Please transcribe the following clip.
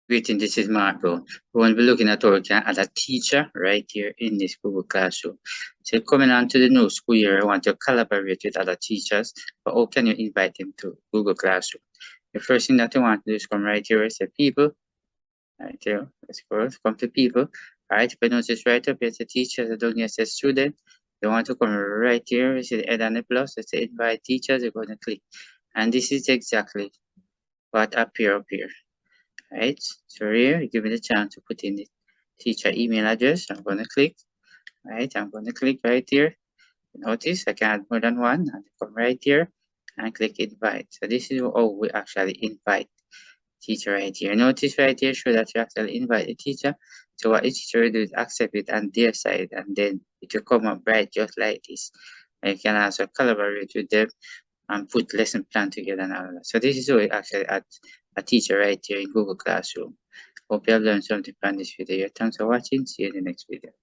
Greeting, this is Marco. We will be looking at how we can add a teacher right here in this Google Classroom. So coming on to the new school year, I want to collaborate with other teachers, but how can you invite them to Google Classroom? The first thing that you want to do is come right here, say people, right here, let's go, come to people. All right, if you notice right up, it's a teacher, the down here says student. You want to come right here, you see the head and the plus, let's say invite teachers, you're going to click. And this is exactly what appear up here. Right, so here you give me the chance to put in the teacher email address. I'm going to click. Right, I'm going to click right here. Notice I can add more than one, and come right here and click invite. So this is how we actually invite teacher right here. Notice right here show that you actually invite the teacher. So what the teacher will do is accept it on their side, and then it will come up right just like this. And you can also collaborate with them and put lesson plan together and all of that. So this is how we actually add a teacher right here in Google Classroom. Hope you have learned something from this video. Thanks for watching. See you in the next video.